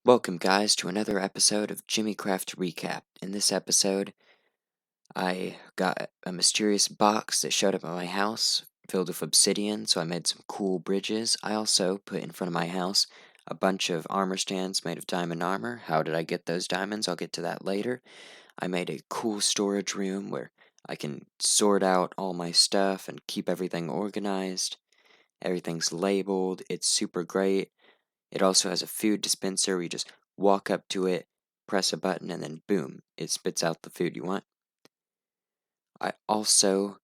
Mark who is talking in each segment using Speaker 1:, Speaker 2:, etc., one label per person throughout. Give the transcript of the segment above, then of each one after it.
Speaker 1: Welcome, guys, to another episode of JimmyCraft Recap. In this episode, I got a mysterious box that showed up at my house filled with obsidian, so I made some cool bridges. I also put in front of my house a bunch of armor stands made of diamond armor. How did I get those diamonds? I'll get to that later. I made a cool storage room where I can sort out all my stuff and keep everything organized. Everything's labeled. It's super great. It also has a food dispenser where you just walk up to it, press a button, and then boom, it spits out the food you want. I also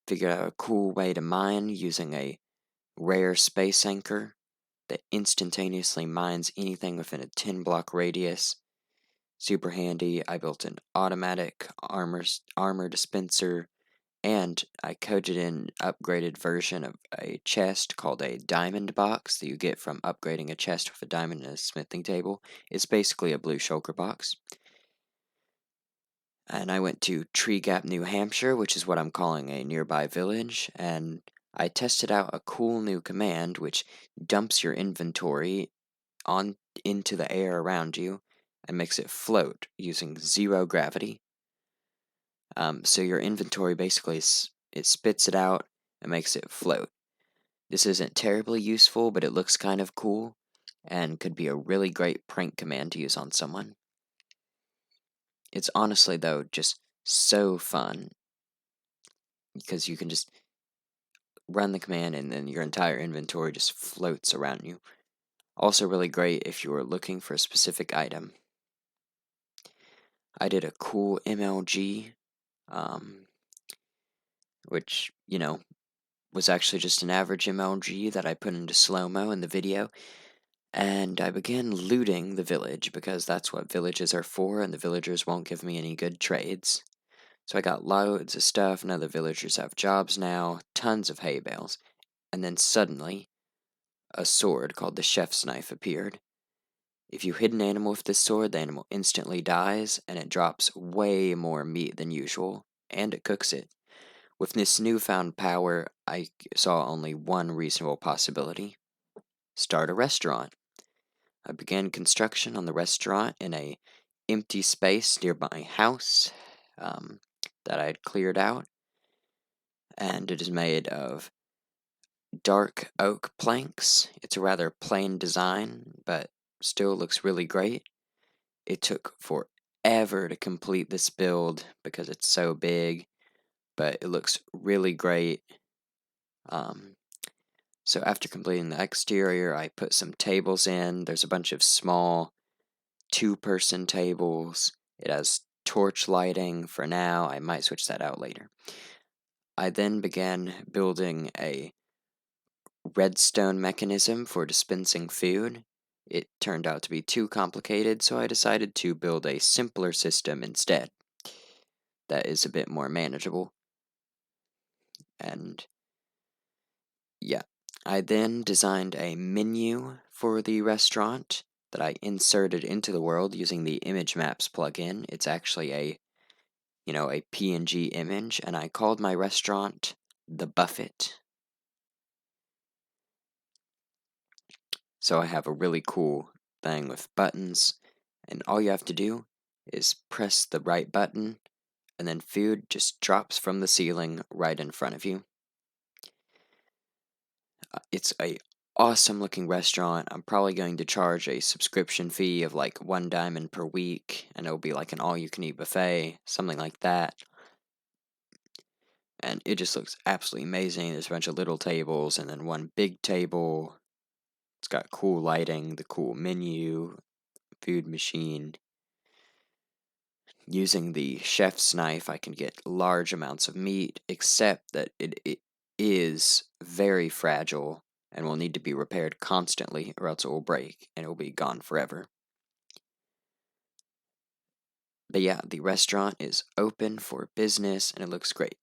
Speaker 1: figured out a cool way to mine using a rare space anchor that instantaneously mines anything within a 10 block radius. Super handy. I built an automatic armor dispenser, and I coded in an upgraded version of a chest called a diamond box that you get from upgrading a chest with a diamond and a smithing table. It's basically a blue shulker box. And I went to Tree Gap, New Hampshire, which is what I'm calling a nearby village, and I tested out a cool new command which dumps your inventory on into the air around you and makes it float using zero gravity. So your inventory basically it spits it out and makes it float. This isn't terribly useful, but it looks kind of cool and could be a really great prank command to use on someone. It's honestly, though, just so fun because you can just run the command and then your entire inventory just floats around you. Also, really great if you are looking for a specific item. I did a cool MLG, which, was actually just an average MLG that I put into slow-mo in the video. And I began looting the village because that's what villages are for, and the villagers won't give me any good trades. So I got loads of stuff, and other villagers have jobs now, tons of hay bales. And then suddenly, a sword called the chef's knife appeared. If you hit an animal with this sword, the animal instantly dies, and it drops way more meat than usual, and it cooks it. With this newfound power, I saw only one reasonable possibility: start a restaurant. I began construction on the restaurant in a empty space near my house that I had cleared out, and it is made of dark oak planks. It's a rather plain design, but still looks really great. It took forever to complete this build because it's so big, but it looks really great. So after completing the exterior, I put some tables in. There's a bunch of small two-person tables. It has torch lighting for now. I might switch that out later. I then began building a redstone mechanism for dispensing food. It turned out to be too complicated, so I decided to build a simpler system instead that is a bit more manageable. And yeah, I then designed a menu for the restaurant that I inserted into the world using the Image Maps plugin. It's actually a PNG image, and I called my restaurant The Buffet. So I have a really cool thing with buttons, and all you have to do is press the right button, and then food just drops from the ceiling right in front of you. It's a awesome looking restaurant. I'm probably going to charge a subscription fee of like 1 diamond per week, and it'll be like an all-you-can-eat buffet, something like that. And it just looks absolutely amazing. There's a bunch of little tables and then one big table. It's got cool lighting, the cool menu, food machine. Using the chef's knife, I can get large amounts of meat, except that it is very fragile and will need to be repaired constantly, or else it will break and it will be gone forever. But yeah, the restaurant is open for business and it looks great.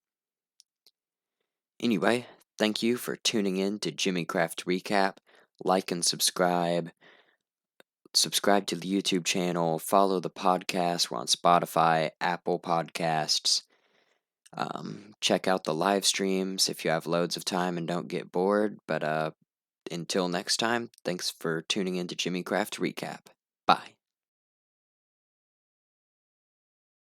Speaker 1: Anyway, thank you for tuning in to JimmyCraft Recap. Like and subscribe. Subscribe to the YouTube channel. Follow the podcast. We're on Spotify, Apple Podcasts. Check out the live streams if you have loads of time and don't get bored. But until next time, thanks for tuning in to JimmyCraft Recap. Bye.